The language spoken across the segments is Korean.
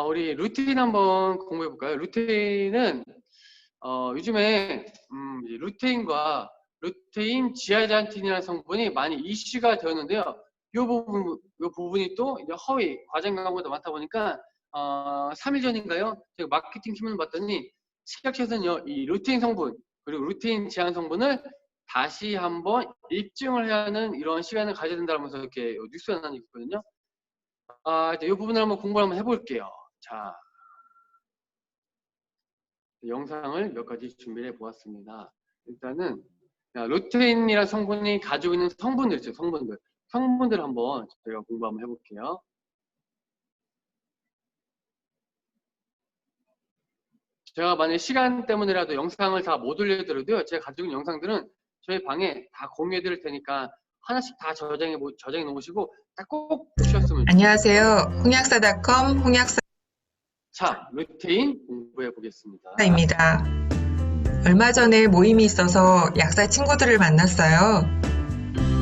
우리 루테인 한번 공부해 볼까요? 루테인은 요즘에 이제 루테인 지아잔틴이라는 성분이 많이 이슈가 되었는데요. 요 부분이 또 이제 허위 과장 광고가 많다 보니까 3일 전인가요? 제가 마케팅 신문을 봤더니 식약처에서는요, 이 루테인 성분 그리고 루테인 지안 성분을 다시 한번 입증을 해야 하는 이런 시간을 가져야 된다면서 이렇게 뉴스가 나는 게 있거든요. 이제 이 부분을 한번 공부를 한번 해볼게요. 자, 영상을 몇 가지 준비를 해 보았습니다. 일단은 루테인이라는 성분이 가지고 있는 성분들 있죠. 성분들 한번 저희가 공부 한번 해볼게요. 제가 만약 시간 때문에라도 영상을 다 못 올려드려도요, 제가 가지고 있는 영상들은 저희 방에 다 공유해 드릴 테니까 하나씩 다 저장해 놓으시고 딱 꼭 보셨으면 좋겠어요. 안녕하세요. 홍약사닷컴 홍약사 자, 루테인 공부해 보겠습니다. 입니다. 얼마 전에 모임이 있어서 약사 친구들을 만났어요.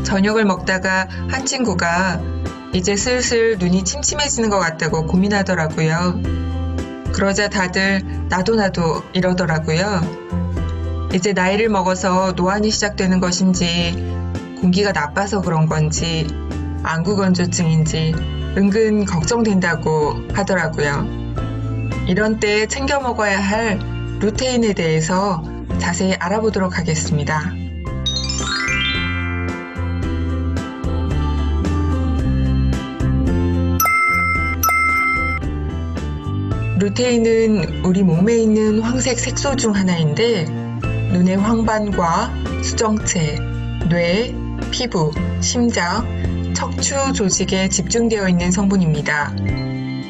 저녁을 먹다가 한 친구가 이제 슬슬 눈이 침침해지는 것 같다고 고민하더라고요. 그러자 다들 나도 이러더라고요. 이제 나이를 먹어서 노안이 시작되는 것인지 공기가 나빠서 그런 건지 안구건조증인지 은근 걱정된다고 하더라고요. 이런 때 챙겨 먹어야 할 루테인에 대해서 자세히 알아보도록 하겠습니다. 루테인은 우리 몸에 있는 황색 색소 중 하나인데 눈의 황반과 수정체, 뇌, 피부, 심장, 척추 조직에 집중되어 있는 성분입니다.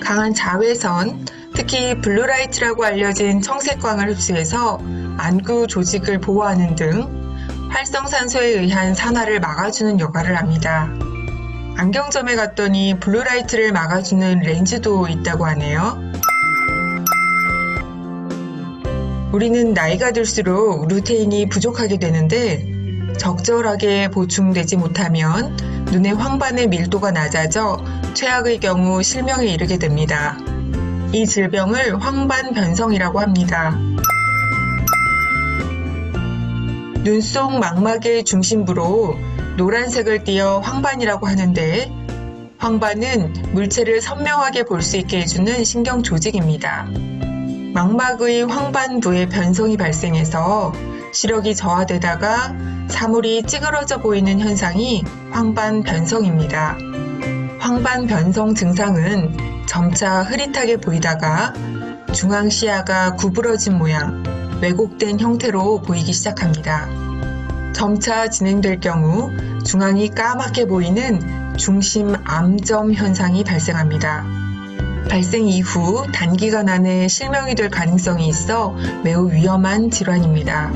강한 자외선, 특히 블루라이트라고 알려진 청색광을 흡수해서 안구 조직을 보호하는 등 활성산소에 의한 산화를 막아주는 역할을 합니다. 안경점에 갔더니 블루라이트를 막아주는 렌즈도 있다고 하네요. 우리는 나이가 들수록 루테인이 부족하게 되는데 적절하게 보충되지 못하면 눈의 황반의 밀도가 낮아져 최악의 경우 실명에 이르게 됩니다. 이 질병을 황반변성이라고 합니다. 눈 속 망막의 중심부로 노란색을 띠어 황반이라고 하는데 황반은 물체를 선명하게 볼 수 있게 해주는 신경 조직입니다. 망막의 황반부에 변성이 발생해서 시력이 저하되다가 사물이 찌그러져 보이는 현상이 황반변성입니다. 황반변성 증상은 점차 흐릿하게 보이다가 중앙시야가 구부러진 모양, 왜곡된 형태로 보이기 시작합니다. 점차 진행될 경우 중앙이 까맣게 보이는 중심암점 현상이 발생합니다. 발생 이후 단기간 안에 실명이 될 가능성이 있어 매우 위험한 질환입니다.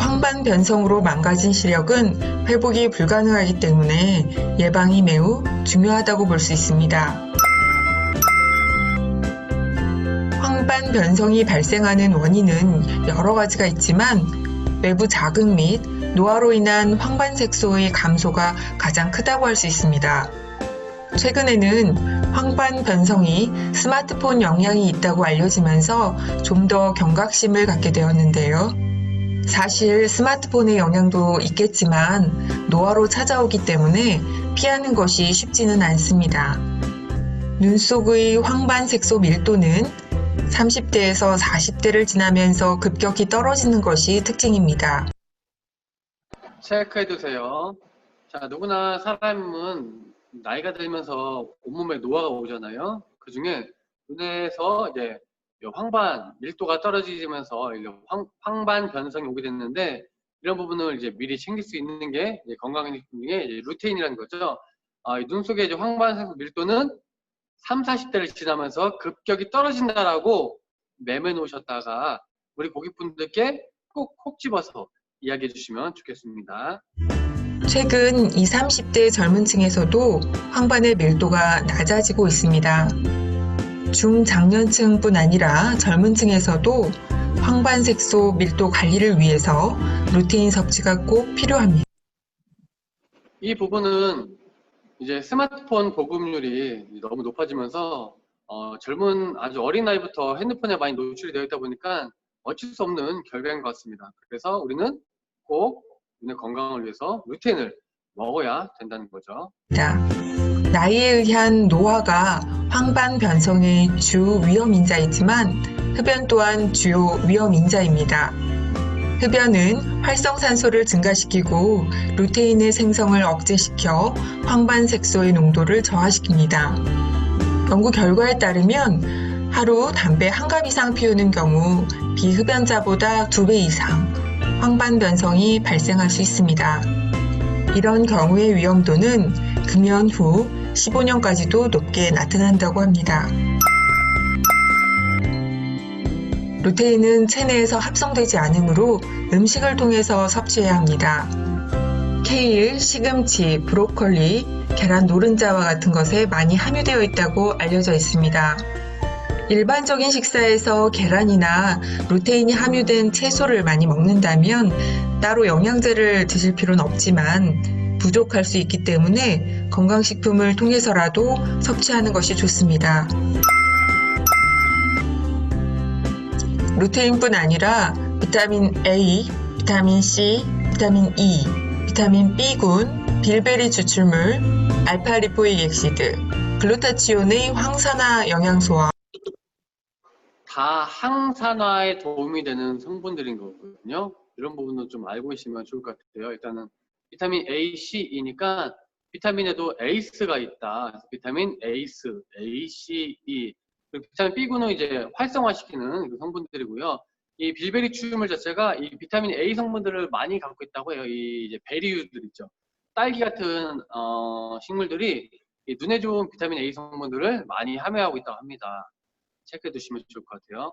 황반변성으로 망가진 시력은 회복이 불가능하기 때문에 예방이 매우 중요하다고 볼 수 있습니다. 황반변성이 발생하는 원인은 여러 가지가 있지만 외부 자극 및 노화로 인한 황반색소의 감소가 가장 크다고 할 수 있습니다. 최근에는 황반변성이 스마트폰 영향이 있다고 알려지면서 좀 더 경각심을 갖게 되었는데요. 사실 스마트폰의 영향도 있겠지만 노화로 찾아오기 때문에 피하는 것이 쉽지는 않습니다. 눈 속의 황반색소 밀도는 30대에서 40대를 지나면서 급격히 떨어지는 것이 특징입니다. 체크해두세요. 자, 누구나 사람은 나이가 들면서 온몸에 노화가 오잖아요. 그 중에 눈에서 이제 황반 밀도가 떨어지면서 황반 변성이 오게 됐는데 이런 부분을 이제 미리 챙길 수 있는 게 건강식품 중에 루테인이라는 거죠. 눈 속에 이제 황반 밀도는 30, 40대를 지나면서 급격히 떨어진다라고 메모해 놓으셨다가 우리 고객분들께 콕 집어서 이야기해 주시면 좋겠습니다. 최근 20, 30대 젊은 층에서도 황반의 밀도가 낮아지고 있습니다. 중장년층뿐 아니라 젊은 층에서도 황반색소 밀도 관리를 위해서 루테인 섭취가 꼭 필요합니다. 이 부분은 이제 스마트폰 보급률이 너무 높아지면서 젊은 아주 어린 나이부터 핸드폰에 많이 노출이 되어 있다 보니까 어쩔 수 없는 결과인 것 같습니다. 그래서 우리는 꼭 눈의 건강을 위해서 루테인을 먹어야 된다는 거죠. 나이에 의한 노화가 황반 변성의 주 위험 인자이지만 흡연 또한 주요 위험 인자입니다. 흡연은 활성산소를 증가시키고 루테인의 생성을 억제시켜 황반색소의 농도를 저하시킵니다. 연구 결과에 따르면 하루 담배 1갑 이상 피우는 경우 비흡연자보다 2배 이상 황반 변성이 발생할 수 있습니다. 이런 경우의 위험도는 금연 후 15년까지도 높게 나타난다고 합니다. 루테인은 체내에서 합성되지 않으므로 음식을 통해서 섭취해야 합니다. 케일, 시금치, 브로콜리, 계란 노른자와 같은 것에 많이 함유되어 있다고 알려져 있습니다. 일반적인 식사에서 계란이나 루테인이 함유된 채소를 많이 먹는다면 따로 영양제를 드실 필요는 없지만 부족할 수 있기 때문에 건강식품을 통해서라도 섭취하는 것이 좋습니다. 루테인뿐 아니라 비타민 A, 비타민 C, 비타민 E, 비타민 B군, 빌베리 추출물, 알파리포익 액시드, 글루타치온의 황산화 영양소와 다 항산화에 도움이 되는 성분들인 거거든요. 이런 부분도 좀 알고 계시면 좋을 것 같아요. 일단은 비타민 A, C이니까 비타민에도 에이스가 있다. 그래서 비타민 에이스, A, C, E. 그리고 비타민 B군은 이제 활성화시키는 그 성분들이고요. 이 빌베리 추출물 자체가 이 비타민 A 성분들을 많이 갖고 있다고 해요. 이 이제 베리류들 있죠. 딸기 같은 식물들이 이 눈에 좋은 비타민 A 성분들을 많이 함유하고 있다고 합니다. 체크해 두시면 좋을 것 같아요.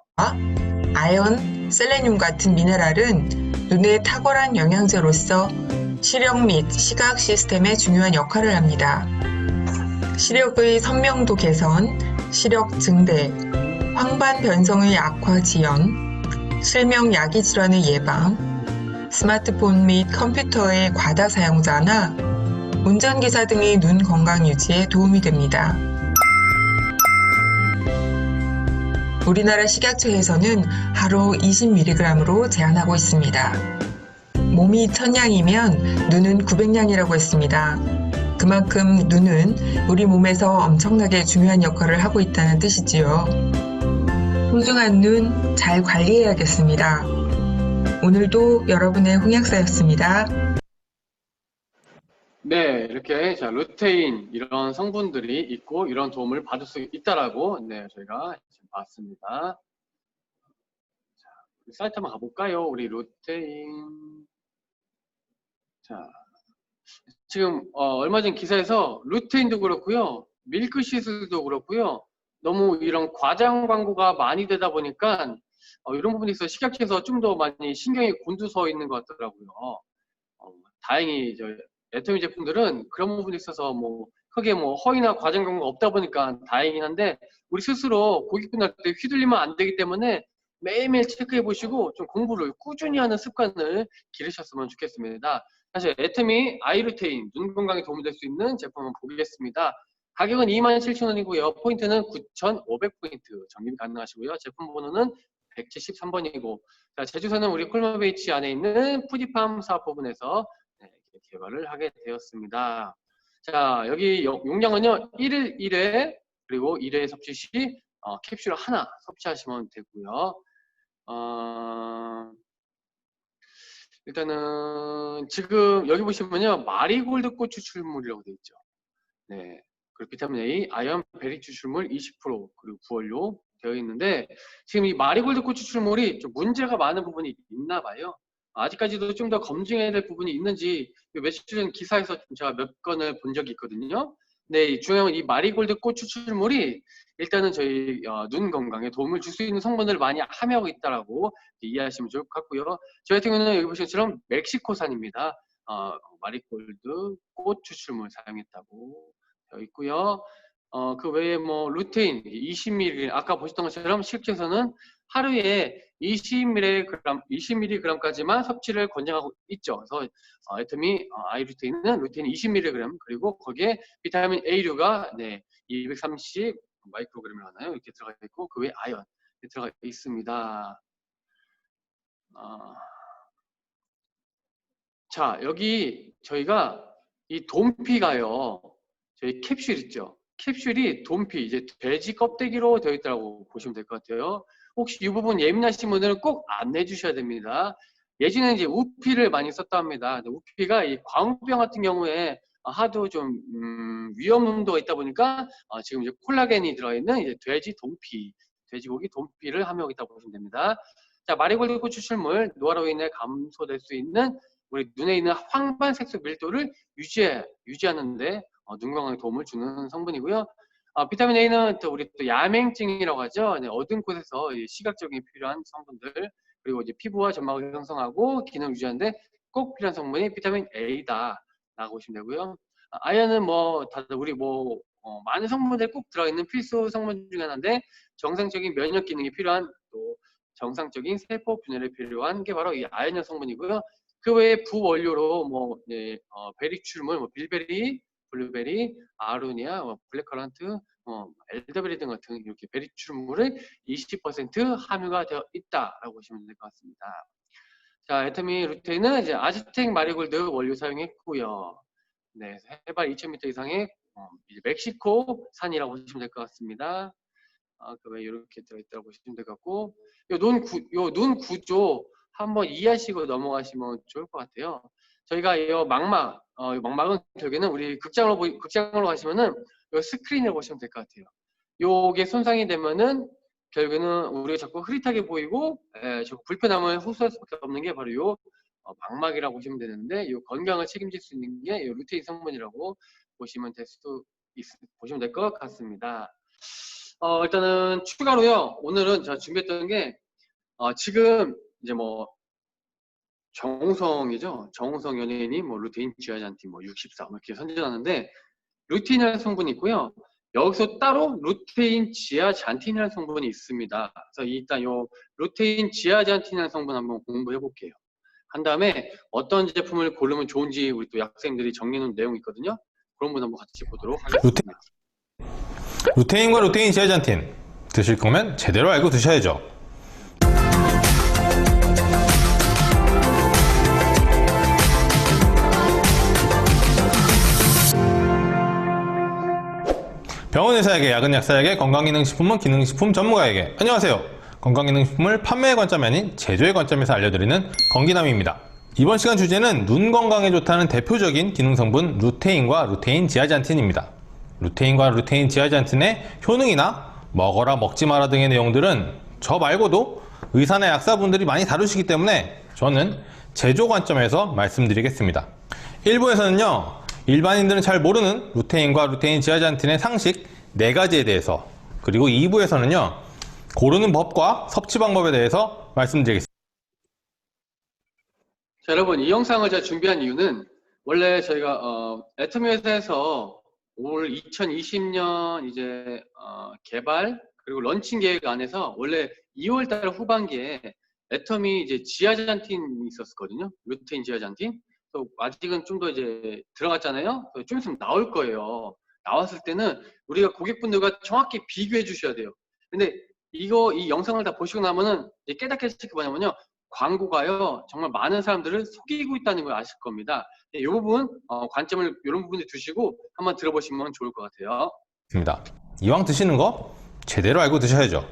아연, 셀레늄 같은 미네랄은 눈에 탁월한 영양제로서 시력 및 시각 시스템에 중요한 역할을 합니다. 시력의 선명도 개선, 시력 증대, 황반 변성의 악화 지연, 실명 야기 질환의 예방, 스마트폰 및 컴퓨터의 과다 사용자나 운전기사 등의 눈 건강 유지에 도움이 됩니다. 우리나라 식약처에서는 하루 20mg으로 제한하고 있습니다. 몸이 1000량이면 눈은 900량이라고 했습니다. 그만큼 눈은 우리 몸에서 엄청나게 중요한 역할을 하고 있다는 뜻이지요. 소중한 눈 잘 관리해야겠습니다. 오늘도 여러분의 홍약사였습니다. 네, 이렇게 자, 루테인 이런 성분들이 있고 이런 도움을 받을 수 있다라고 저희가 지금 봤습니다. 자, 사이트 한번 가볼까요? 우리 루테인. 자, 지금 얼마 전 기사에서 루테인도 그렇고요, 밀크시슬도 그렇고요, 너무 이런 과장 광고가 많이 되다 보니까 이런 부분에 있어서 식약처에서 좀 더 많이 신경이 곤두서 있는 것 같더라고요. 다행히 애터미 제품들은 그런 부분에 있어서 뭐 크게 뭐 허위나 과장 광고가 없다 보니까 다행이긴 한데, 우리 스스로 고객분한테 휘둘리면 안 되기 때문에 매일매일 체크해 보시고 좀 공부를 꾸준히 하는 습관을 기르셨으면 좋겠습니다. 사실 애터미 아이루테인 눈 건강에 도움이 될 수 있는 제품 한번 보겠습니다. 가격은 27,000원이고요. 포인트는 9,500포인트 적립 가능하시고요. 제품 번호는 173번이고, 자, 제주사는 우리 콜마베이치 안에 있는 푸디팜 사업부분에서 개발을 하게 되었습니다. 자, 여기 용량은요 1일 1회, 그리고 1회 섭취 시 캡슐 하나 섭취하시면 되고요. 일단은 지금 여기 보시면요, 마리골드 꽃 추출물이라고 되어 있죠. 네, 그리고 비타민 A, 아연, 베리 추출물 20%, 그리고 구원료 되어 있는데, 지금 이 마리골드 꽃 추출물이 좀 문제가 많은 부분이 있나 봐요. 아직까지도 좀 더 검증해야 될 부분이 있는지 며칠 전 기사에서 제가 몇 건을 본 적이 있거든요. 네, 중요한 이 마리골드 꽃 추출물이 일단은 저희 눈 건강에 도움을 줄 수 있는 성분을 많이 함유하고 있다라고 이해하시면 좋을 것 같고요. 저희 같은 경우는 여기 보시는 것처럼 멕시코산입니다. 마리골드 꽃 추출물 사용했다고 되어 있고요. 그 외에 뭐 루테인 20mg, 아까 보셨던 것처럼 실제에서는 하루에 20mg까지만 섭취를 권장하고 있죠. 그래서 애터미 아이루테인은 루테인 20mg, 그리고 거기에 비타민 A류가 230 마이크로그램을 하나요? 이렇게 들어가 있고 그 외에 아연 들어가 있습니다. 자, 여기 저희가 이 돈피가요. 저희 캡슐 있죠? 캡슐이 돈피, 이제 돼지 껍데기로 되어 있다고 보시면 될 것 같아요. 혹시 이 부분 예민하신 분들은 꼭 안내해 주셔야 됩니다. 예전에 이제 우피를 많이 썼다 합니다. 근데 우피가 이 광우병 같은 경우에 하도 좀 위험 농도가 있다 보니까 지금 이제 콜라겐이 들어있는 이제 돼지 돈피, 돼지고기 돈피를 함유하고 있다고 보시면 됩니다. 자, 마리골드 고추 출물, 노화로 인해 감소될 수 있는 우리 눈에 있는 황반 색소 밀도를 유지하는데 눈 건강에 도움을 주는 성분이고요. 비타민 A는 또 우리 또 야맹증이라고 하죠. 네, 어두운 곳에서 시각적인 필요한 성분들, 그리고 이제 피부와 점막을 형성하고 기능 유지하는데 꼭 필요한 성분이 비타민 A다라고 보시면 되고요. 아연은 뭐 다들 우리 많은 성분들이 꼭 들어있는 필수 성분 중에 하나인데 정상적인 면역 기능이 필요한 또 정상적인 세포 분열에 필요한 게 바로 이 아연형 성분이고요. 그 외에 부원료로 베리 출물, 빌베리, 블루베리, 아로니아, 블랙커런트, 엘더베리 등 같은 이렇게 베리 출물을 20% 함유가 되어 있다라고 보시면 될 것 같습니다. 자, 애터미 루테인은 이제 아즈텍 마리골드 원료 사용했고요. 네, 해발 2,000m 이상의 이제 멕시코 산이라고 보시면 될 것 같습니다. 그 외에 이렇게 들어있다고 보시면 될 것 같고, 요 눈 구조 한번 이해하시고 넘어가시면 좋을 것 같아요. 저희가 이 망막은 결국에는 우리 극장으로 가시면은 요 스크린을 보시면 될 것 같아요. 요게 손상이 되면은 결국에는 우리가 자꾸 흐릿하게 보이고 자꾸 불편함을 호소할 수밖에 없는 게 바로 요 망막이라고 보시면 되는데 요 건강을 책임질 수 있는 게 요 루테인 성분이라고 보시면 될 것 같습니다. 일단은 추가로요. 오늘은 제가 준비했던 게 지금 이제 정우성이죠. 정우성 연예인이 루테인 지아잔틴 64 이렇게 선전하는데 루테인이라는 성분이 있고요. 여기서 따로 루테인 지아잔틴이라는 성분이 있습니다. 그래서 일단 요 루테인 지아잔틴이라는 성분 한번 공부해 볼게요. 한 다음에 어떤 제품을 고르면 좋은지 우리 또 약생들이 정리해 놓은 내용이 있거든요. 그런 분 한번 같이 보도록 하겠습니다. 루테인과 루테인 지아잔틴 드실 거면 제대로 알고 드셔야죠. 병원 의사에게, 약은 약사에게, 건강기능식품은 기능식품 전문가에게. 안녕하세요. 건강기능식품을 판매의 관점이 아닌 제조의 관점에서 알려드리는 건기남입니다. 이번 시간 주제는 눈 건강에 좋다는 대표적인 기능성분 루테인과 루테인 지아잔틴입니다. 루테인과 루테인 지아잔틴의 효능이나 먹어라 먹지 마라 등의 내용들은 저 말고도 의사나 약사분들이 많이 다루시기 때문에 저는 제조 관점에서 말씀드리겠습니다. 1부에서는요, 일반인들은 잘 모르는 루테인과 루테인 지아잔틴의 상식 4가지에 대해서, 그리고 2부에서는요, 고르는 법과 섭취 방법에 대해서 말씀드리겠습니다. 자, 여러분, 이 영상을 제가 준비한 이유는 원래 저희가 애터미 회사에서 올 2020년 이제 개발 그리고 런칭 계획 안에서 원래 2월달 후반기에 애터미 이제 지아잔틴이 있었거든요. 루테인 지아잔틴. 또 아직은 좀 더 이제 들어갔잖아요. 좀 있으면 나올 거예요. 나왔을 때는 우리가 고객분들과 정확히 비교해 주셔야 돼요. 근데 이 영상을 다 보시고 나면은 이제 깨닫게 될 게 뭐냐면요. 광고가요, 정말 많은 사람들을 속이고 있다는 걸 아실 겁니다. 이 부분, 관점을 이런 부분에 두시고 한번 들어보시면 좋을 것 같아요. 이왕 드시는 거 제대로 알고 드셔야죠.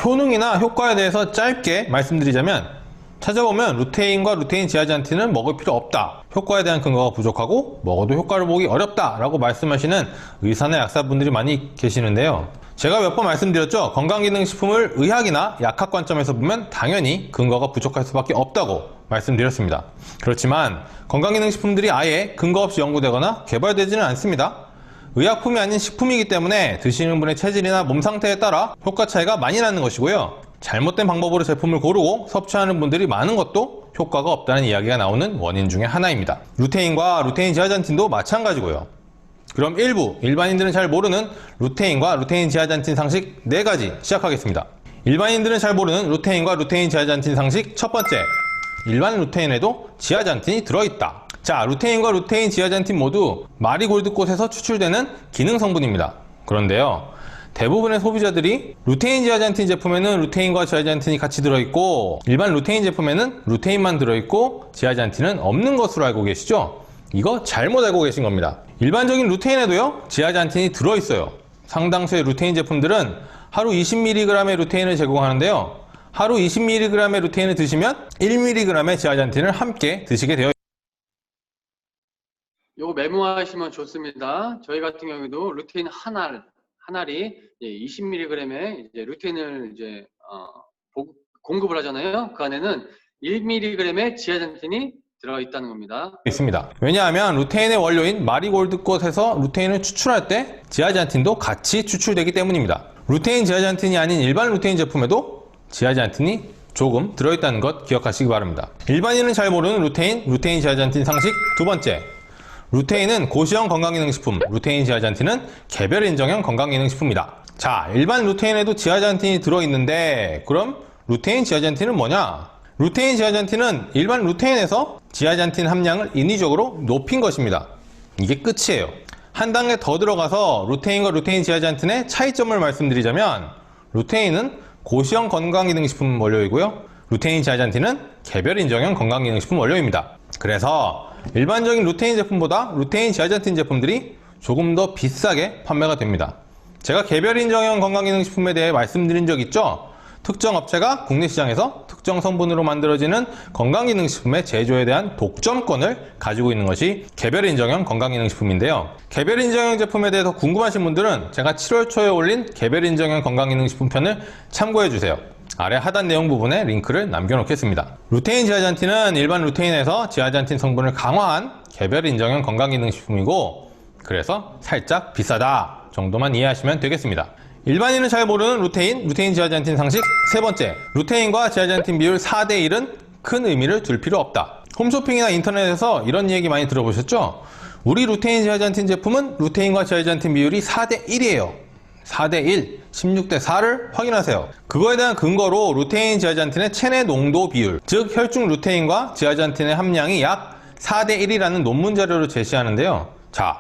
효능이나 효과에 대해서 짧게 말씀드리자면, 찾아보면 루테인과 루테인 지아잔틴은 먹을 필요 없다, 효과에 대한 근거가 부족하고 먹어도 효과를 보기 어렵다 라고 말씀하시는 의사나 약사분들이 많이 계시는데요. 제가 몇 번 말씀드렸죠. 건강기능식품을 의학이나 약학 관점에서 보면 당연히 근거가 부족할 수밖에 없다고 말씀드렸습니다. 그렇지만 건강기능식품들이 아예 근거 없이 연구되거나 개발되지는 않습니다. 의약품이 아닌 식품이기 때문에 드시는 분의 체질이나 몸 상태에 따라 효과 차이가 많이 나는 것이고요. 잘못된 방법으로 제품을 고르고 섭취하는 분들이 많은 것도 효과가 없다는 이야기가 나오는 원인 중에 하나입니다. 루테인과 루테인 지아잔틴도 마찬가지고요. 그럼 1부, 일반인들은 잘 모르는 루테인과 루테인 지아잔틴 상식 4가지 시작하겠습니다. 일반인들은 잘 모르는 루테인과 루테인 지아잔틴 상식 첫 번째, 일반 루테인에도 지아잔틴이 들어있다. 자, 루테인과 루테인 지아잔틴 모두 마리골드꽃에서 추출되는 기능 성분입니다. 그런데요, 대부분의 소비자들이 루테인 지아잔틴 제품에는 루테인과 지아잔틴이 같이 들어있고 일반 루테인 제품에는 루테인만 들어있고 지아잔틴은 없는 것으로 알고 계시죠? 이거 잘못 알고 계신 겁니다. 일반적인 루테인에도요 지아잔틴이 들어있어요. 상당수의 루테인 제품들은 하루 20mg의 루테인을 제공하는데요, 하루 20mg의 루테인을 드시면 1mg의 지아잔틴을 함께 드시게 되어 있습니다. 요거 메모하시면 좋습니다. 저희 같은 경우에도 루테인 한 알이 20mg의 이제 루테인을 이제 공급을 하잖아요. 그 안에는 1mg의 지아잔틴이 들어있다는 겁니다. 왜냐하면 루테인의 원료인 마리골드꽃에서 루테인을 추출할 때 지아잔틴도 같이 추출되기 때문입니다. 루테인 지아잔틴이 아닌 일반 루테인 제품에도 지아잔틴이 조금 들어있다는 것 기억하시기 바랍니다. 일반인은 잘 모르는 루테인 지아잔틴 상식 두 번째, 루테인은 고시형 건강기능식품, 루테인 지아잔틴은 개별 인정형 건강기능식품이다. 자, 일반 루테인에도 지아잔틴이 들어있는데 그럼 루테인 지아잔틴은 뭐냐? 루테인 지아잔틴은 일반 루테인에서 지아잔틴 함량을 인위적으로 높인 것입니다. 이게 끝이에요. 한 단계 더 들어가서 루테인과 루테인 지아잔틴의 차이점을 말씀드리자면, 루테인은 고시형 건강기능식품 원료이고요, 루테인 지아잔틴은 개별 인정형 건강기능식품 원료입니다. 그래서 일반적인 루테인 제품보다 루테인 지아잔틴 제품들이 조금 더 비싸게 판매가 됩니다. 제가 개별 인정형 건강기능식품에 대해 말씀드린 적 있죠? 특정 업체가 국내 시장에서 특정 성분으로 만들어지는 건강기능식품의 제조에 대한 독점권을 가지고 있는 것이 개별 인정형 건강기능식품인데요. 개별 인정형 제품에 대해서 궁금하신 분들은 제가 7월 초에 올린 개별 인정형 건강기능식품 편을 참고해주세요. 아래 하단 내용 부분에 링크를 남겨놓겠습니다. 루테인 지아잔틴은 일반 루테인에서 지아잔틴 성분을 강화한 개별 인정형 건강기능식품이고, 그래서 살짝 비싸다 정도만 이해하시면 되겠습니다. 일반인은 잘 모르는 루테인 지아잔틴 상식 세 번째, 루테인과 지아잔틴 비율 4:1은 큰 의미를 둘 필요 없다. 홈쇼핑이나 인터넷에서 이런 얘기 많이 들어보셨죠? 우리 루테인 지아잔틴 제품은 루테인과 지아잔틴 비율이 4:1이에요. 4:1, 16:4를 확인하세요. 그거에 대한 근거로 루테인 지아잔틴의 체내 농도 비율, 즉 혈중 루테인과 지아잔틴의 함량이 약 4:1이라는 논문 자료를 제시하는데요. 자,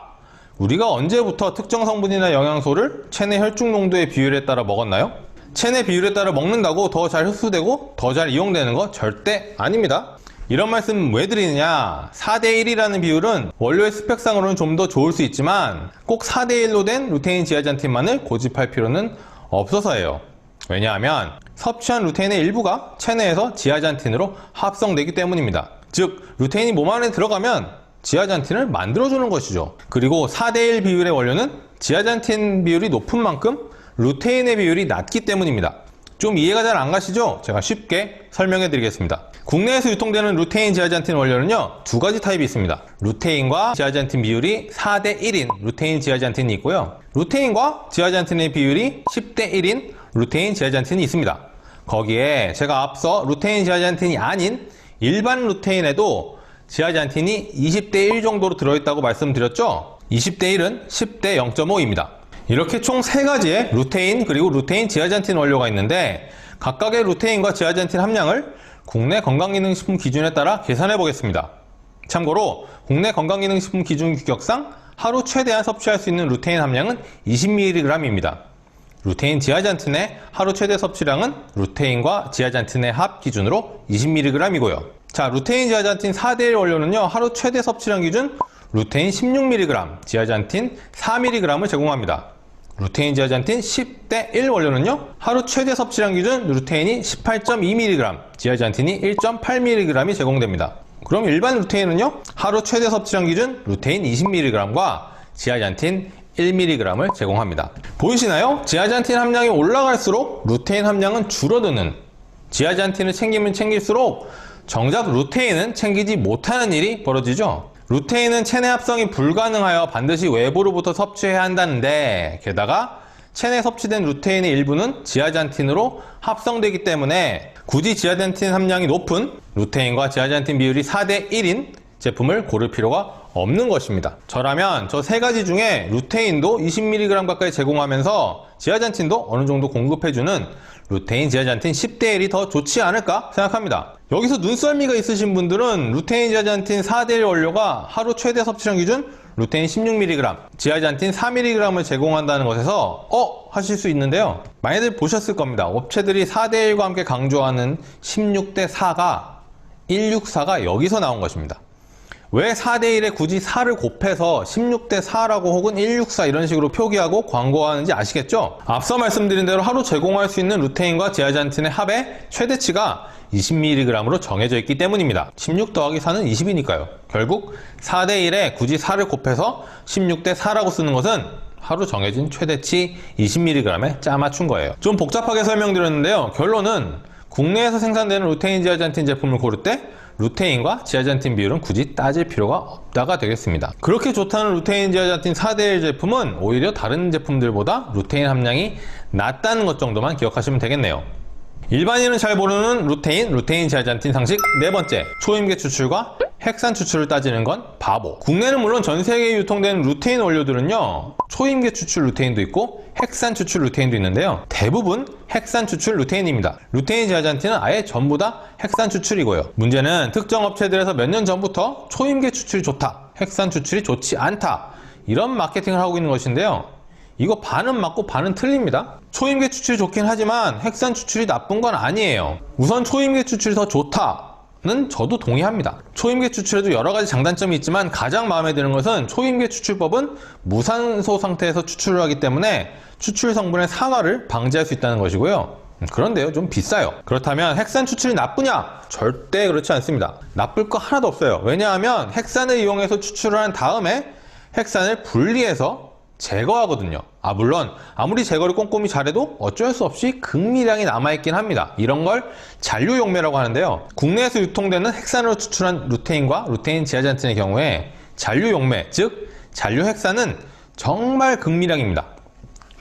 우리가 언제부터 특정 성분이나 영양소를 체내 혈중 농도의 비율에 따라 먹었나요? 체내 비율에 따라 먹는다고 더 잘 흡수되고 더 잘 이용되는 거 절대 아닙니다. 이런 말씀 왜 드리느냐, 4:1이라는 비율은 원료의 스펙상으로는 좀 더 좋을 수 있지만 꼭 4:1로 된 루테인 지아잔틴만을 고집할 필요는 없어서예요. 왜냐하면 섭취한 루테인의 일부가 체내에서 지아잔틴으로 합성되기 때문입니다. 즉 루테인이 몸 안에 들어가면 지아잔틴을 만들어주는 것이죠. 그리고 4:1 비율의 원료는 지아잔틴 비율이 높은 만큼 루테인의 비율이 낮기 때문입니다. 좀 이해가 잘 안 가시죠? 제가 쉽게 설명해 드리겠습니다. 국내에서 유통되는 루테인 지아잔틴 원료는요, 두 가지 타입이 있습니다. 루테인과 지아잔틴 비율이 4:1인 루테인 지아잔틴이 있고요, 루테인과 지아잔틴의 비율이 10:1인 루테인 지아잔틴이 있습니다. 거기에 제가 앞서 루테인 지아잔틴이 아닌 일반 루테인에도 지아잔틴이 20:1 정도로 들어있다고 말씀드렸죠? 20:1은 10대 0.5입니다. 이렇게 총 3가지의 루테인 그리고 루테인 지아잔틴 원료가 있는데 각각의 루테인과 지아잔틴 함량을 국내 건강기능식품 기준에 따라 계산해 보겠습니다. 참고로 국내 건강기능식품 기준 규격상 하루 최대한 섭취할 수 있는 루테인 함량은 20mg입니다. 루테인 지아잔틴의 하루 최대 섭취량은 루테인과 지아잔틴의 합 기준으로 20mg이고요. 자, 루테인 지아잔틴 4:1 원료는요, 하루 최대 섭취량 기준 루테인 16mg, 지아잔틴 4mg을 제공합니다. 루테인 지아잔틴 10:1 원료는요, 하루 최대 섭취량 기준 루테인이 18.2mg, 지아잔틴이 1.8mg이 제공됩니다. 그럼 일반 루테인은요, 하루 최대 섭취량 기준 루테인 20mg과 지아잔틴 1mg을 제공합니다. 보이시나요? 지아잔틴 함량이 올라갈수록 루테인 함량은 줄어드는, 지아잔틴을 챙기면 챙길수록 정작 루테인은 챙기지 못하는 일이 벌어지죠. 루테인은 체내 합성이 불가능하여 반드시 외부로부터 섭취해야 한다는데, 게다가 체내 섭취된 루테인의 일부는 지아잔틴으로 합성되기 때문에 굳이 지아잔틴 함량이 높은 루테인과 지아잔틴 비율이 4:1인 제품을 고를 필요가 없는 것입니다. 저라면 저 3가지 중에 루테인도 20mg 가까이 제공하면서 지아잔틴도 어느 정도 공급해주는 루테인 지아잔틴 10:1이 더 좋지 않을까 생각합니다. 여기서 눈썰미가 있으신 분들은 루테인 지아잔틴 4:1 원료가 하루 최대 섭취량 기준 루테인 16mg, 지아잔틴 4mg을 제공한다는 것에서 하실 수 있는데요. 많이들 보셨을 겁니다. 업체들이 4대1과 함께 강조하는 16대4가 164가 여기서 나온 것입니다. 왜 4대1에 굳이 4를 곱해서 16대4라고 혹은 164 이런 식으로 표기하고 광고하는지 아시겠죠? 앞서 말씀드린 대로 하루 제공할 수 있는 루테인과 지아잔틴의 합의 최대치가 20mg으로 정해져 있기 때문입니다. 16 더하기 4는 20이니까요. 결국 4대1에 굳이 4를 곱해서 16대4라고 쓰는 것은 하루 정해진 최대치 20mg에 짜맞춘 거예요. 좀 복잡하게 설명드렸는데요. 결론은 국내에서 생산되는 루테인 지아잔틴 제품을 고를 때 루테인과 지아잔틴 비율은 굳이 따질 필요가 없다가 되겠습니다. 그렇게 좋다는 루테인 지아잔틴 4대1 제품은 오히려 다른 제품들보다 루테인 함량이 낮다는 것 정도만 기억하시면 되겠네요. 일반인은 잘 모르는 루테인 지아잔틴 상식 네 번째, 초임계 추출과 핵산 추출을 따지는 건 바보. 국내는 물론 전 세계에 유통되는 루테인 원료들은요, 초임계 추출 루테인도 있고 핵산 추출 루테인도 있는데요, 대부분 핵산 추출 루테인입니다. 루테인 지아잔틴은 아예 전부 다 핵산 추출이고요. 문제는 특정 업체들에서 몇 년 전부터 초임계 추출이 좋다, 핵산 추출이 좋지 않다, 이런 마케팅을 하고 있는 것인데요, 이거 반은 맞고 반은 틀립니다. 초임계 추출이 좋긴 하지만 핵산 추출이 나쁜 건 아니에요. 우선 초임계 추출이 더 좋다는 저도 동의합니다. 초임계 추출에도 여러가지 장단점이 있지만 가장 마음에 드는 것은 초임계 추출법은 무산소 상태에서 추출을 하기 때문에 추출 성분의 산화를 방지할 수 있다는 것이고요. 그런데요, 좀 비싸요. 그렇다면 핵산 추출이 나쁘냐? 절대 그렇지 않습니다. 나쁠 거 하나도 없어요. 왜냐하면 핵산을 이용해서 추출을 한 다음에 핵산을 분리해서 제거하거든요. 물론 아무리 제거를 꼼꼼히 잘해도 어쩔 수 없이 극미량이 남아있긴 합니다. 이런 걸 잔류용매라고 하는데요, 국내에서 유통되는 핵산으로 추출한 루테인과 루테인 지아잔틴의 경우에 잔류용매, 즉 잔류핵산은 정말 극미량입니다.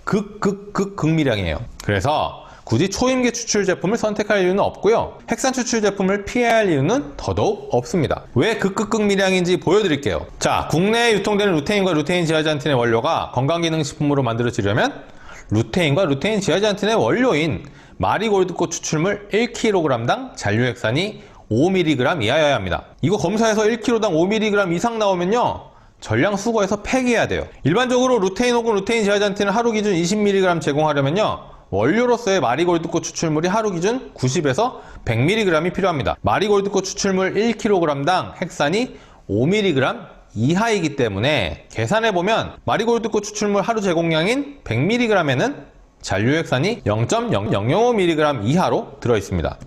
극미량이에요. 그래서 굳이 초임계 추출 제품을 선택할 이유는 없고요, 핵산 추출 제품을 피해야 할 이유는 더더욱 없습니다. 왜 극미량인지 보여드릴게요. 자, 국내에 유통되는 루테인과 루테인 지아잔틴의 원료가 건강기능식품으로 만들어지려면 루테인과 루테인 지아잔틴의 원료인 마리골드꽃 추출물 1kg당 잔류핵산이 5mg 이하여야 합니다. 이거 검사해서 1kg당 5mg 이상 나오면요, 전량 수거해서 폐기해야 돼요. 일반적으로 루테인 혹은 루테인 지아잔틴을 하루 기준 20mg 제공하려면요, 원료로서의 마리골드꽃 추출물이 하루 기준 90에서 100mg이 필요합니다. 마리골드꽃 추출물 1kg당 핵산이 5mg 이하이기 때문에 계산해보면 마리골드꽃 추출물 하루 제공량인 100mg에는 잔류핵산이 0.0005mg 이하로 들어있습니다.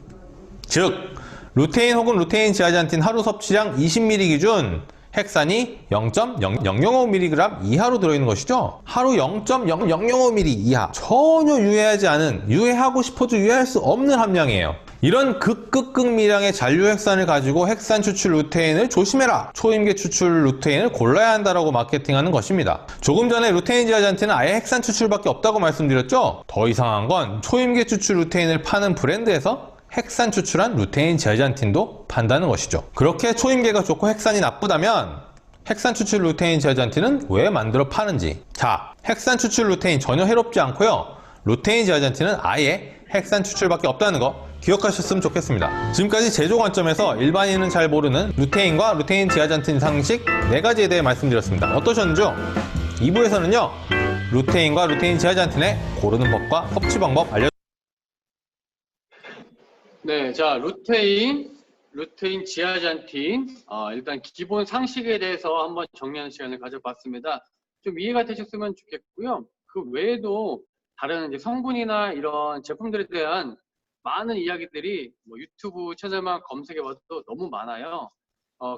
즉, 루테인 혹은 루테인 지아잔틴 하루 섭취량 20mg 기준 핵산이 0.0005mg 이하로 들어있는 것이죠. 하루 0.0005mg 이하, 전혀 유해하지 않은, 유해하고 싶어도 유해할 수 없는 함량이에요. 이런 극미량의 잔류핵산을 가지고 핵산 추출 루테인을 조심해라, 초임계 추출 루테인을 골라야 한다라고 마케팅하는 것입니다. 조금 전에 루테인 지아잔틴은 아예 핵산 추출밖에 없다고 말씀드렸죠. 더 이상한 건 초임계 추출 루테인을 파는 브랜드에서 핵산 추출한 루테인 지아잔틴도 판다는 것이죠. 그렇게 초임계가 좋고 핵산이 나쁘다면 핵산 추출 루테인 지아잔틴은 왜 만들어 파는지. 자, 핵산 추출 루테인 전혀 해롭지 않고요, 루테인 지아잔틴은 아예 핵산 추출밖에 없다는 거 기억하셨으면 좋겠습니다. 지금까지 제조 관점에서 일반인은 잘 모르는 루테인과 루테인 지아잔틴 상식 4가지에 대해 말씀드렸습니다. 어떠셨는지요? 2부에서는요, 루테인과 루테인 지아잔틴의 고르는 법과 섭취 방법 네, 자, 루테인 지아잔틴, 일단 기본 상식에 대해서 한번 정리하는 시간을 가져봤습니다. 좀 이해가 되셨으면 좋겠고요. 그 외에도 다른 이제 성분이나 이런 제품들에 대한 많은 이야기들이 뭐 유튜브 채널만 검색해봐도 너무 많아요.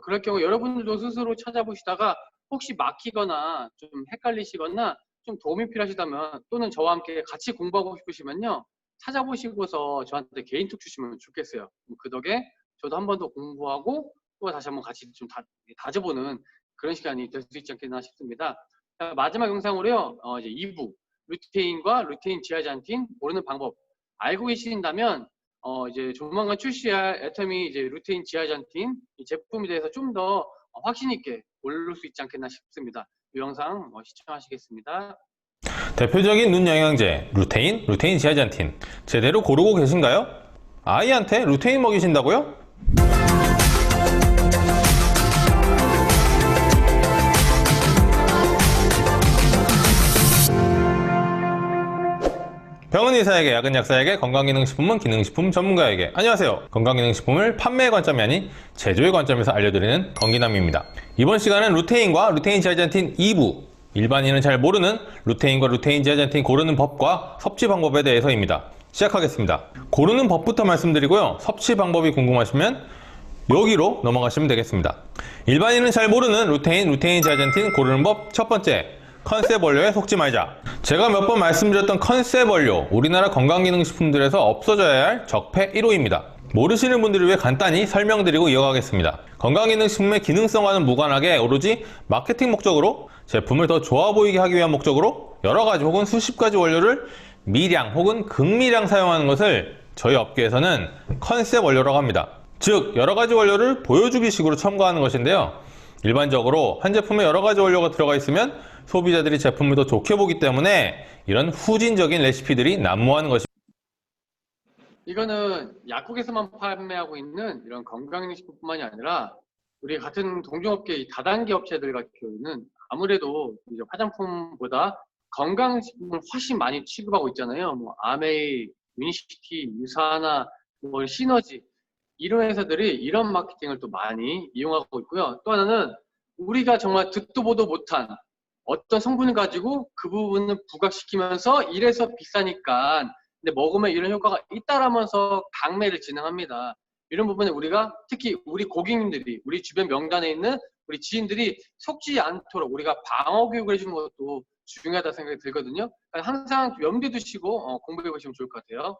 그럴 경우 여러분들도 스스로 찾아보시다가 혹시 막히거나 좀 헷갈리시거나 좀 도움이 필요하시다면, 또는 저와 함께 같이 공부하고 싶으시면요, 찾아보시고서 저한테 개인톡 주시면 좋겠어요. 그 덕에 저도 한 번 더 공부하고 또 다시 한번 같이 좀 다져보는 그런 시간이 될 수 있지 않겠나 싶습니다. 자, 마지막 영상으로요, 이제 2부 루테인과 루테인 지아잔틴 고르는 방법 알고 계신다면 이제 조만간 출시할 애터미 이제 루테인 지아잔틴 이 제품에 대해서 좀 더 확신 있게 고를 수 있지 않겠나 싶습니다. 이 영상 시청하시겠습니다. 대표적인 눈 영양제 루테인 지아잔틴 제대로 고르고 계신가요? 아이한테 루테인 먹이신다고요? 병은 의사에게, 약은 약사에게, 건강기능식품은 기능식품 전문가에게. 안녕하세요. 건강기능식품을 판매의 관점이 아닌 제조의 관점에서 알려드리는 건기남입니다. 이번 시간은 루테인과 루테인 지아젠틴 2부, 일반인은 잘 모르는 루테인과 루테인 지아젠틴 고르는 법과 섭취 방법에 대해서입니다. 시작하겠습니다. 고르는 법부터 말씀드리고요. 섭취 방법이 궁금하시면 여기로 넘어가시면 되겠습니다. 일반인은 잘 모르는 루테인, 루테인 지아젠틴 고르는 법 첫 번째, 컨셉 원료에 속지 말자. 제가 몇 번 말씀드렸던 컨셉 원료, 우리나라 건강기능식품들에서 없어져야 할 적폐 1호입니다. 모르시는 분들을 위해 간단히 설명드리고 이어가겠습니다. 건강기능식품의 기능성과는 무관하게 오로지 마케팅 목적으로 제품을 더 좋아 보이게 하기 위한 목적으로 여러가지 혹은 수십 가지 원료를 미량 혹은 극미량 사용하는 것을 저희 업계에서는 컨셉 원료라고 합니다. 즉 여러가지 원료를 보여주기 식으로 첨가하는 것인데요. 일반적으로 한 제품에 여러가지 원료가 들어가 있으면 소비자들이 제품을 더 좋게 보기 때문에 이런 후진적인 레시피들이 난무하는 것입니다. 이거는 약국에서만 판매하고 있는 이런 건강기능식품뿐만이 아니라 우리 같은 동종업계 이 다단계 업체들 같은 경우는 아무래도 이제 화장품보다 건강식품을 훨씬 많이 취급하고 있잖아요. 뭐 아메이, 유니시티, 유사나, 뭐 시너지 이런 회사들이 이런 마케팅을 또 많이 이용하고 있고요. 또 하나는 우리가 정말 듣도 보도 못한 어떤 성분을 가지고 그 부분을 부각시키면서 이래서 비싸니까 근데 먹으면 이런 효과가 있다라면서 강매를 진행합니다. 이런 부분에 우리가 특히 우리 고객님들이 우리 주변 명단에 있는 우리 지인들이 속지 않도록 우리가 방어 교육을 해주는 것도 중요하다 생각이 들거든요. 항상 염두에 두시고 공부해 보시면 좋을 것 같아요.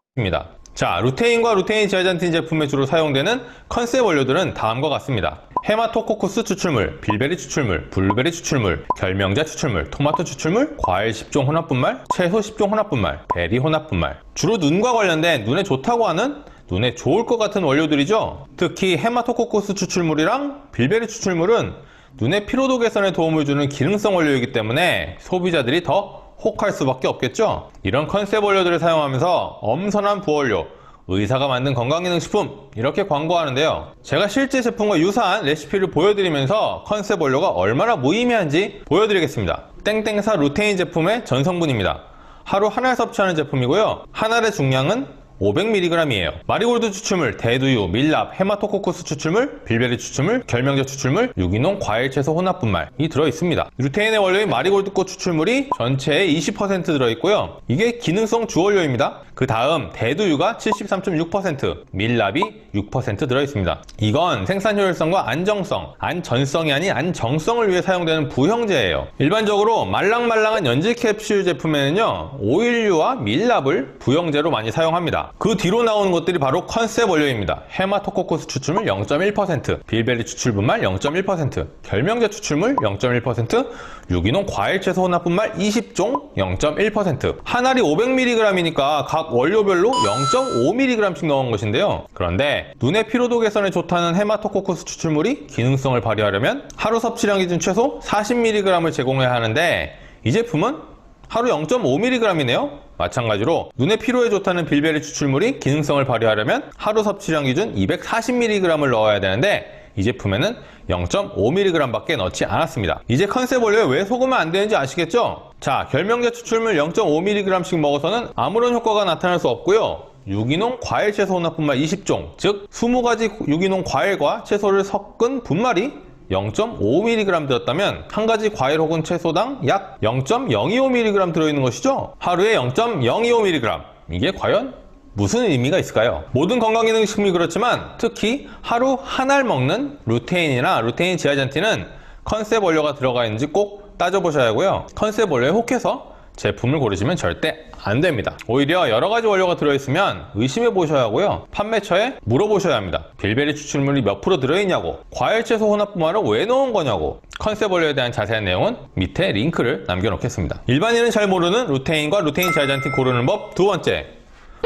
자, 루테인과 루테인 지아젠틴 제품에 주로 사용되는 컨셉 원료들은 다음과 같습니다. 헤마토코쿠스 추출물, 빌베리 추출물, 블루베리 추출물, 결명자 추출물, 토마토 추출물, 과일 10종 혼합분말, 채소 10종 혼합분말, 베리 혼합분말. 주로 눈과 관련된 눈에 좋다고 하는 눈에 좋을 것 같은 원료들이죠. 특히 헤마토코쿠스 추출물이랑 빌베리 추출물은 눈의 피로도 개선에 도움을 주는 기능성 원료이기 때문에 소비자들이 더 혹할 수밖에 없겠죠. 이런 컨셉 원료들을 사용하면서 엄선한 부원료, 의사가 만든 건강기능식품 이렇게 광고하는데요. 제가 실제 제품과 유사한 레시피를 보여드리면서 컨셉 원료가 얼마나 무의미한지 보여드리겠습니다. 땡땡사 루테인 제품의 전성분입니다. 하루 한 알 섭취하는 제품이고요. 한 알의 중량은 500mg이에요. 마리골드 추출물, 대두유, 밀랍, 헤마토코쿠스 추출물, 빌베리 추출물, 결명자 추출물, 유기농 과일 채소 혼합분말이 들어있습니다. 루테인의 원료인 마리골드꽃 추출물이 전체의 20% 들어있고요. 이게 기능성 주원료입니다. 그 다음 대두유가 73.6%, 밀랍이 6% 들어있습니다. 이건 생산 효율성과 안전성이 아닌 안정성을 위해 사용되는 부형제예요. 일반적으로 말랑말랑한 연질 캡슐 제품에는요, 오일류와 밀랍을 부형제로 많이 사용합니다. 그 뒤로 나오는 것들이 바로 컨셉 원료입니다. 헤마토코쿠스 추출물 0.1%, 빌베리 추출분말 0.1%, 결명자 추출물 0.1%, 유기농 과일 채소 혼합분말 20종 0.1%. 한 알이 500mg이니까 각 원료별로 0.5mg씩 넣은 것인데요. 그런데 눈의 피로도 개선에 좋다는 헤마토코쿠스 추출물이 기능성을 발휘하려면 하루 섭취량 기준 최소 40mg을 제공해야 하는데 이 제품은 하루 0.5mg이네요. 마찬가지로 눈의 피로에 좋다는 빌베리 추출물이 기능성을 발휘하려면 하루 섭취량 기준 240mg을 넣어야 되는데 이 제품에는 0.5mg 밖에 넣지 않았습니다. 이제 컨셉 원료에 왜 속으면 안 되는지 아시겠죠? 자, 결명자 추출물 0.5mg씩 먹어서는 아무런 효과가 나타날 수 없고요. 유기농 과일 채소 혼합분말 20종, 즉 20가지 유기농 과일과 채소를 섞은 분말이 0.5mg 들었다면 한 가지 과일 혹은 채소당 약 0.025mg 들어있는 것이죠. 하루에 0.025mg. 이게 과연 무슨 의미가 있을까요? 모든 건강기능식품이 그렇지만 특히 하루 한 알 먹는 루테인이나 루테인 지아젠틴은 컨셉 원료가 들어가 있는지 꼭 따져보셔야 하고요. 컨셉 원료에 혹해서 제품을 고르시면 절대 안 됩니다. 오히려 여러가지 원료가 들어있으면 의심해 보셔야 하고요. 판매처에 물어보셔야 합니다. 빌베리 추출물이 몇 프로 들어있냐고, 과일 채소 혼합분말을 왜 넣은 거냐고. 컨셉 원료에 대한 자세한 내용은 밑에 링크를 남겨놓겠습니다. 일반인은 잘 모르는 루테인과 루테인 지아젠틴 고르는 법 두 번째,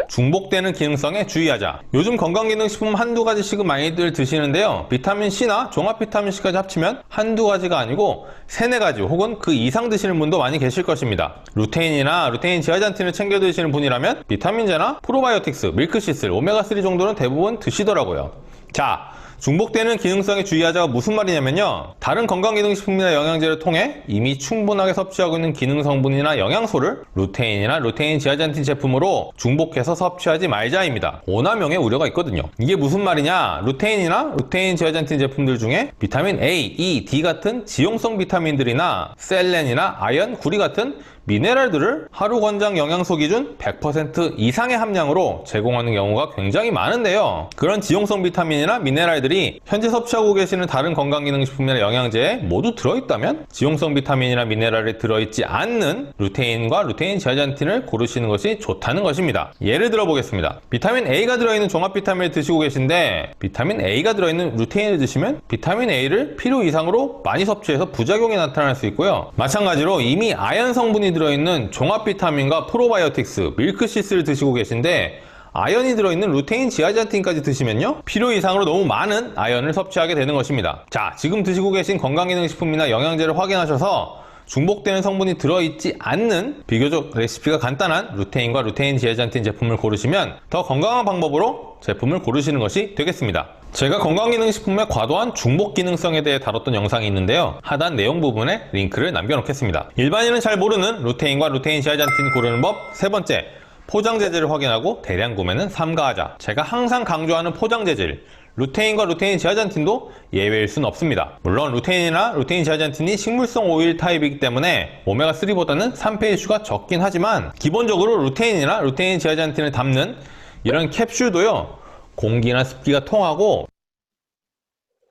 중복되는 기능성에 주의하자. 요즘 건강기능식품 한두 가지씩은 많이들 드시는데요. 비타민C나 종합비타민C까지 합치면 한두 가지가 아니고 세네 가지 혹은 그 이상 드시는 분도 많이 계실 것입니다. 루테인이나 루테인 지아젠틴을 챙겨 드시는 분이라면 비타민제나 프로바이오틱스, 밀크시슬, 오메가3 정도는 대부분 드시더라고요. 자, 중복되는 기능성에 주의하자가 무슨 말이냐면요, 다른 건강기능식품이나 영양제를 통해 이미 충분하게 섭취하고 있는 기능성분이나 영양소를 루테인이나 루테인 지아잔틴 제품으로 중복해서 섭취하지 말자입니다. 오남용의 우려가 있거든요. 이게 무슨 말이냐, 루테인이나 루테인 지아잔틴 제품들 중에 비타민 A, E, D 같은 지용성 비타민들이나 셀렌이나 아연, 구리 같은 미네랄들을 하루 권장 영양소 기준 100% 이상의 함량으로 제공하는 경우가 굉장히 많은데요, 그런 지용성 비타민이나 미네랄들이 현재 섭취하고 계시는 다른 건강기능식품이나 영양제에 모두 들어있다면 지용성 비타민이나 미네랄이 들어있지 않는 루테인과 루테인 지아잔틴을 고르시는 것이 좋다는 것입니다. 예를 들어 보겠습니다. 비타민 A가 들어있는 종합 비타민을 드시고 계신데 비타민 A가 들어있는 루테인을 드시면 비타민 A를 필요 이상으로 많이 섭취해서 부작용이 나타날 수 있고요, 마찬가지로 이미 아연 성분이 들어있는 종합 비타민과 프로바이오틱스, 밀크시스를 드시고 계신데 아연이 들어있는 루테인 지아잔틴까지 드시면요, 필요 이상으로 너무 많은 아연을 섭취하게 되는 것입니다. 자, 지금 드시고 계신 건강기능식품이나 영양제를 확인하셔서 중복되는 성분이 들어있지 않는 비교적 레시피가 간단한 루테인과 루테인 지아잔틴 제품을 고르시면 더 건강한 방법으로 제품을 고르시는 것이 되겠습니다. 제가 건강기능식품의 과도한 중복 기능성에 대해 다뤘던 영상이 있는데요, 하단 내용 부분에 링크를 남겨놓겠습니다. 일반인은 잘 모르는 루테인과 루테인 지아잔틴 고르는 법 세 번째, 포장 재질을 확인하고 대량 구매는 삼가하자. 제가 항상 강조하는 포장 재질, 루테인과 루테인 지아잔틴도 예외일 순 없습니다. 물론 루테인이나 루테인 지아잔틴이 식물성 오일 타입이기 때문에 오메가3보다는 산패 이슈가 적긴 하지만 기본적으로 루테인이나 루테인 지아잔틴을 담는 이런 캡슐도요, 공기나 습기가 통하고,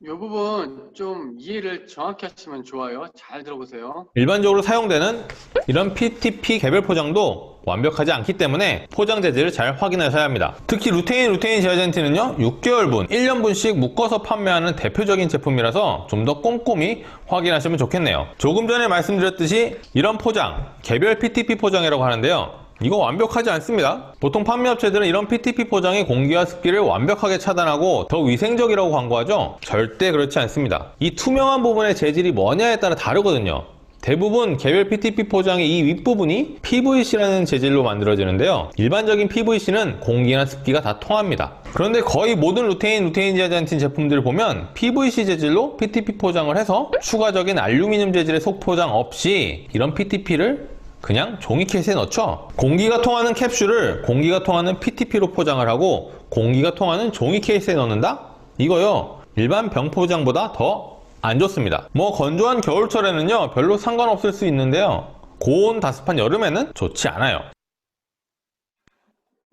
이 부분 좀 이해를 정확히 하시면 좋아요. 잘 들어보세요. 일반적으로 사용되는 이런 PTP 개별 포장도 완벽하지 않기 때문에 포장 재질을 잘 확인하셔야 합니다. 특히 루테인 지아잔틴은요, 6개월분, 1년분씩 묶어서 판매하는 대표적인 제품이라서 좀 더 꼼꼼히 확인하시면 좋겠네요. 조금 전에 말씀드렸듯이 이런 포장, 개별 PTP 포장이라고 하는데요, 이거 완벽하지 않습니다. 보통 판매업체들은 이런 PTP 포장이 공기와 습기를 완벽하게 차단하고 더 위생적이라고 광고하죠? 절대 그렇지 않습니다. 이 투명한 부분의 재질이 뭐냐에 따라 다르거든요. 대부분 개별 PTP 포장의 이 윗부분이 PVC라는 재질로 만들어지는데요, 일반적인 PVC는 공기나 습기가 다 통합니다. 그런데 거의 모든 루테인 지아잔틴 제품들을 보면 PVC 재질로 PTP 포장을 해서 추가적인 알루미늄 재질의 속포장 없이 이런 PTP를 그냥 종이 케이스에 넣죠. 공기가 통하는 캡슐을 공기가 통하는 PTP로 포장을 하고 공기가 통하는 종이 케이스에 넣는다? 이거요, 일반 병 포장보다 더 안 좋습니다. 뭐 건조한 겨울철에는요 별로 상관없을 수 있는데요, 고온 다습한 여름에는 좋지 않아요.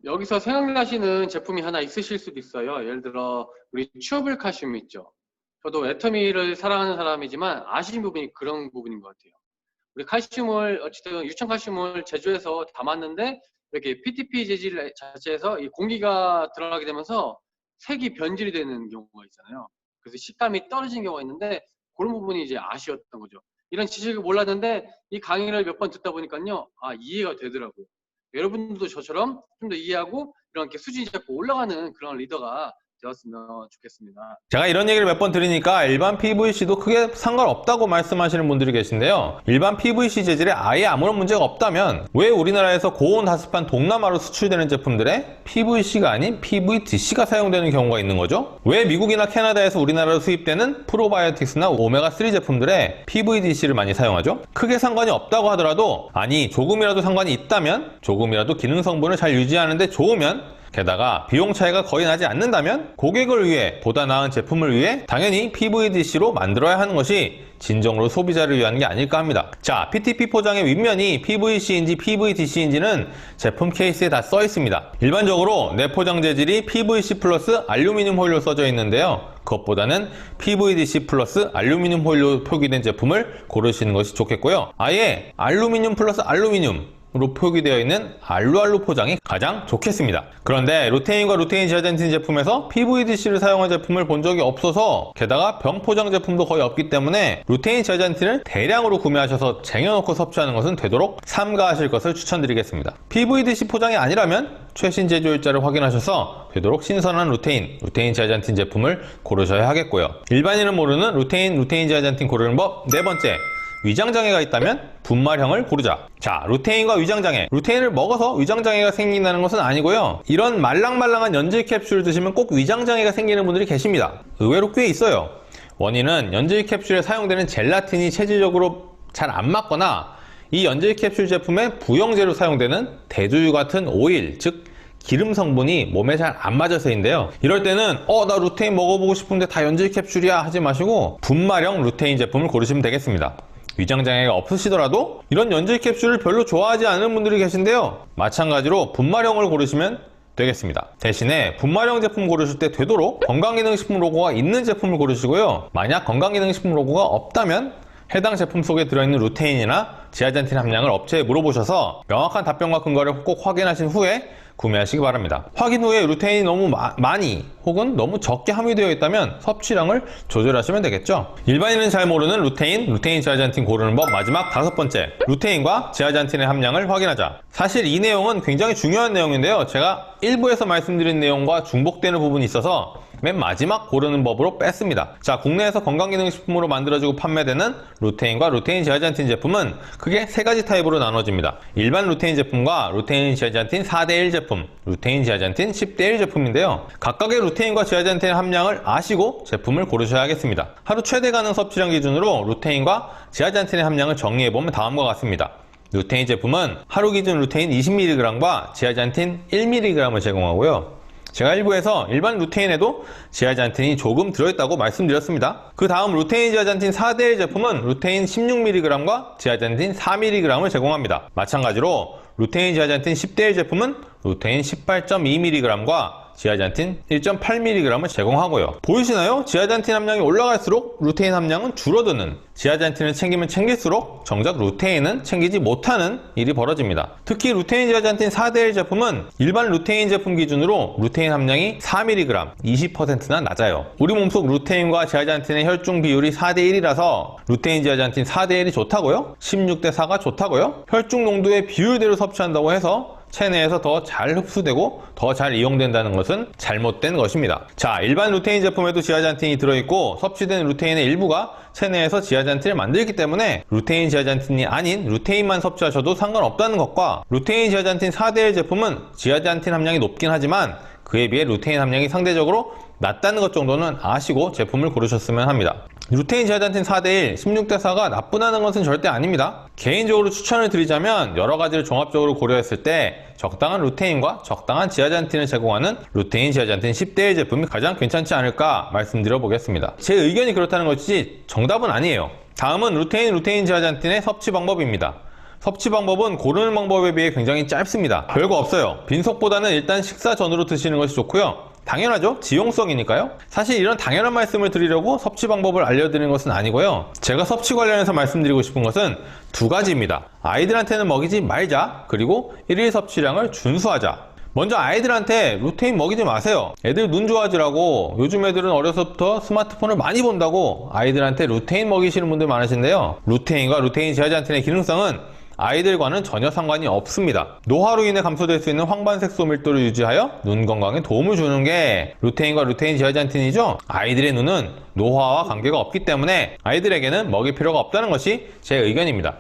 여기서 생각나시는 제품이 하나 있으실 수도 있어요. 예를 들어 우리 튜블 칼슘 있죠. 저도 애터미를 사랑하는 사람이지만 아쉬운 부분이 그런 부분인 것 같아요. 우리 칼슘을 어쨌든 유천 칼슘을 제조해서 담았는데 이렇게 PTP 재질 자체에서 이 공기가 들어가게 되면서 색이 변질이 되는 경우가 있잖아요. 그래서 식감이 떨어지는 경우가 있는데 그런 부분이 이제 아쉬웠던 거죠. 이런 지식을 몰랐는데 이 강의를 몇 번 듣다 보니까요, 이해가 되더라고요. 여러분들도 저처럼 좀 더 이해하고 이렇게 수준이 자꾸 올라가는 그런 리더가 되었으면 좋겠습니다. 제가 이런 얘기를 몇 번 드리니까 일반 PVC도 크게 상관없다고 말씀하시는 분들이 계신데요, 일반 PVC 재질에 아예 아무런 문제가 없다면 왜 우리나라에서 고온 다습한 동남아로 수출되는 제품들에 PVC가 아닌 PVDC가 사용되는 경우가 있는 거죠? 왜 미국이나 캐나다에서 우리나라로 수입되는 프로바이오틱스나 오메가3 제품들에 PVDC를 많이 사용하죠? 크게 상관이 없다고 하더라도, 아니 조금이라도 상관이 있다면, 조금이라도 기능 성분을 잘 유지하는데 좋으면, 게다가 비용 차이가 거의 나지 않는다면 고객을 위해, 보다 나은 제품을 위해 당연히 PVDC로 만들어야 하는 것이 진정으로 소비자를 위한 게 아닐까 합니다. 자, PTP 포장의 윗면이 PVC인지 PVDC인지는 제품 케이스에 다 써 있습니다. 일반적으로 내포장 재질이 PVC 플러스 알루미늄 호일로 써져 있는데요, 그것보다는 PVDC 플러스 알루미늄 호일로 표기된 제품을 고르시는 것이 좋겠고요, 아예 알루미늄 플러스 알루미늄 로 표기되어 있는 알루알루 포장이 가장 좋겠습니다. 그런데 루테인과 루테인 지아잔틴 제품에서 PVDC를 사용한 제품을 본 적이 없어서, 게다가 병 포장 제품도 거의 없기 때문에 루테인 지아잔틴을 대량으로 구매하셔서 쟁여놓고 섭취하는 것은 되도록 삼가하실 것을 추천드리겠습니다. PVDC 포장이 아니라면 최신 제조일자를 확인하셔서 되도록 신선한 루테인 지아잔틴 제품을 고르셔야 하겠고요. 일반인은 모르는 루테인 지아잔틴 고르는 법 네 번째, 위장장애가 있다면 분말형을 고르자. 자, 루테인과 위장장애. 루테인을 먹어서 위장장애가 생긴다는 것은 아니고요. 이런 말랑말랑한 연질 캡슐을 드시면 꼭 위장장애가 생기는 분들이 계십니다. 의외로 꽤 있어요. 원인은 연질 캡슐에 사용되는 젤라틴이 체질적으로 잘 안 맞거나 이 연질 캡슐 제품에 부영제로 사용되는 대두유 같은 오일, 즉 기름 성분이 몸에 잘 안 맞아서인데요. 이럴 때는 나 루테인 먹어보고 싶은데 다 연질 캡슐이야 하지 마시고 분말형 루테인 제품을 고르시면 되겠습니다. 위장장애가 없으시더라도 이런 연질 캡슐을 별로 좋아하지 않는 분들이 계신데요. 마찬가지로 분말형을 고르시면 되겠습니다. 대신에 분말형 제품 고르실 때 되도록 건강기능식품 로고가 있는 제품을 고르시고요. 만약 건강기능식품 로고가 없다면 해당 제품 속에 들어있는 루테인이나 지아잔틴 함량을 업체에 물어보셔서 명확한 답변과 근거를 꼭 확인하신 후에 구매하시기 바랍니다. 확인 후에 루테인이 너무 많이 혹은 너무 적게 함유되어 있다면 섭취량을 조절하시면 되겠죠. 일반인은 잘 모르는 루테인 지아잔틴 고르는 법 마지막 5번째, 루테인과 지아잔틴의 함량을 확인하자. 사실 이 내용은 굉장히 중요한 내용인데요. 제가 일부에서 말씀드린 내용과 중복되는 부분이 있어서 맨 마지막 고르는 법으로 뺐습니다. 자, 국내에서 건강기능식품으로 만들어지고 판매되는 루테인과 루테인 지아잔틴 제품은 크게 세 가지 타입으로 나눠집니다. 일반 루테인 제품과 루테인 지아잔틴 4대1 제품, 루테인 지아잔틴 10대1 제품인데요. 각각의 루테인과 지아잔틴의 함량을 아시고 제품을 고르셔야겠습니다. 하루 최대 가능 섭취량 기준으로 루테인과 지아잔틴의 함량을 정리해보면 다음과 같습니다. 루테인 제품은 하루 기준 루테인 20mg과 지아잔틴 1mg을 제공하고요. 제가 일부에서 일반 루테인에도 지아잔틴이 조금 들어있다고 말씀드렸습니다. 그 다음 루테인 지아잔틴 4대1 제품은 루테인 16mg과 지아잔틴 4mg을 제공합니다. 마찬가지로 루테인 지아잔틴 10대1 제품은 루테인 18.2mg과 지아잔틴 1.8mg을 제공하고요. 보이시나요? 지아잔틴 함량이 올라갈수록 루테인 함량은 줄어드는, 지아잔틴을 챙기면 챙길수록 정작 루테인은 챙기지 못하는 일이 벌어집니다. 특히 루테인 지아잔틴 4대1 제품은 일반 루테인 제품 기준으로 루테인 함량이 4mg, 20%나 낮아요. 우리 몸속 루테인과 지아잔틴의 혈중 비율이 4대1이라서 루테인 지아잔틴 4대1이 좋다고요? 16대4가 좋다고요? 혈중 농도의 비율대로 섭취한다고 해서 체내에서 더 잘 흡수되고 더 잘 이용된다는 것은 잘못된 것입니다. 자, 일반 루테인 제품에도 지아잔틴이 들어있고 섭취된 루테인의 일부가 체내에서 지아잔틴을 만들기 때문에 루테인 지아잔틴이 아닌 루테인만 섭취하셔도 상관없다는 것과 루테인 지아잔틴 4대1 제품은 지아잔틴 함량이 높긴 하지만 그에 비해 루테인 함량이 상대적으로 낮다는 것 정도는 아시고 제품을 고르셨으면 합니다. 루테인 지아잔틴 4대1, 16대4가 나쁘다는 것은 절대 아닙니다. 개인적으로 추천을 드리자면 여러 가지를 종합적으로 고려했을 때 적당한 루테인과 적당한 지아잔틴을 제공하는 루테인 지아잔틴 10대1 제품이 가장 괜찮지 않을까 말씀드려 보겠습니다. 제 의견이 그렇다는 것이지 정답은 아니에요. 다음은 루테인 지아잔틴의 섭취 방법입니다. 섭취 방법은 고르는 방법에 비해 굉장히 짧습니다. 별거 없어요. 빈속보다는 일단 식사 전으로 드시는 것이 좋고요. 당연하죠. 지용성이니까요. 사실 이런 당연한 말씀을 드리려고 섭취 방법을 알려드리는 것은 아니고요. 제가 섭취 관련해서 말씀드리고 싶은 것은 두 가지입니다. 아이들한테는 먹이지 말자, 그리고 일일 섭취량을 준수하자. 먼저 아이들한테 루테인 먹이지 마세요. 애들 눈 좋아지라고, 요즘 애들은 어려서부터 스마트폰을 많이 본다고 아이들한테 루테인 먹이시는 분들 많으신데요. 루테인과 루테인 지아잔틴의 기능성은 아이들과는 전혀 상관이 없습니다. 노화로 인해 감소될 수 있는 황반색소 밀도를 유지하여 눈 건강에 도움을 주는 게 루테인과 루테인 지아잔틴이죠. 아이들의 눈은 노화와 관계가 없기 때문에 아이들에게는 먹일 필요가 없다는 것이 제 의견입니다.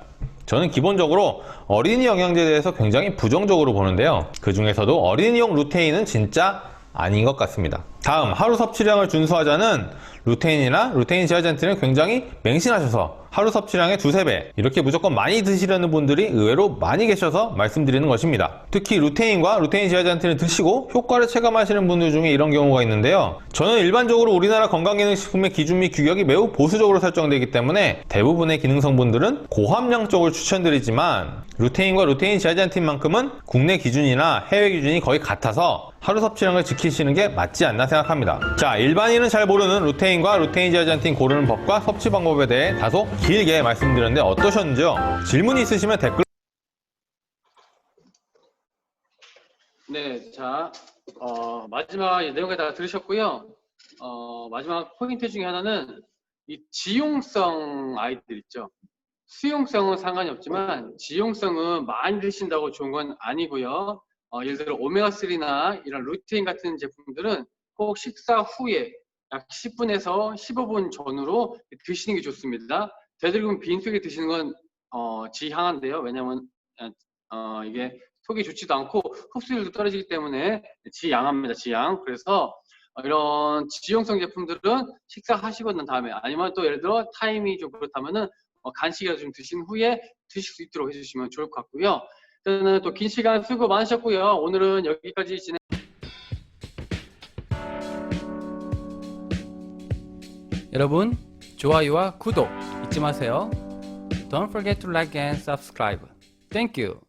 저는 기본적으로 어린이 영양제에 대해서 굉장히 부정적으로 보는데요. 그 중에서도 어린이용 루테인은 진짜 아닌 것 같습니다. 다음, 하루 섭취량을 준수하자는 루테인이나 루테인 지아잔틴을 굉장히 맹신하셔서 하루 섭취량의 2~3배 이렇게 무조건 많이 드시려는 분들이 의외로 많이 계셔서 말씀드리는 것입니다. 특히 루테인과 루테인 지아잔틴을 드시고 효과를 체감하시는 분들 중에 이런 경우가 있는데요. 저는 일반적으로 우리나라 건강기능식품의 기준 및 규격이 매우 보수적으로 설정되기 때문에 대부분의 기능성분들은 고함량 쪽을 추천드리지만 루테인과 루테인 지아잔틴만큼은 국내 기준이나 해외 기준이 거의 같아서 하루 섭취량을 지키시는 게 맞지 않나 생각합니다. 자, 일반인은 잘 모르는 루테인과 루테인 지아잔틴 고르는 법과 섭취 방법에 대해 다소 길게 말씀드렸는데 어떠셨는지요? 질문이 있으시면 댓글. 네, 자, 마지막 내용까지 다 들으셨고요. 마지막 포인트 중에 하나는 이 지용성 아이들 있죠. 수용성은 상관이 없지만 지용성은 많이 드신다고 좋은 건 아니고요. 예를 들어 오메가3나 이런 루테인 같은 제품들은 꼭 식사 후에 약 10분에서 15분 전후로 드시는 게 좋습니다. 되도록이면 빈속에 드시는 건 지향한데요. 왜냐면 이게 속이 좋지도 않고 흡수율도 떨어지기 때문에 지양합니다. 지양. 그래서 이런 지용성 제품들은 식사하시고 난 다음에 아니면 또 예를 들어 타임이 좀 그렇다면은 간식이라도 좀 드신 후에 드실 수 있도록 해주시면 좋을 것 같고요. 일단은 또 긴 시간 수고 많으셨고요. 오늘은 여기까지 진행. 여러분, 좋아요와 구독 잊지 마세요. Don't forget to like and subscribe. Thank you.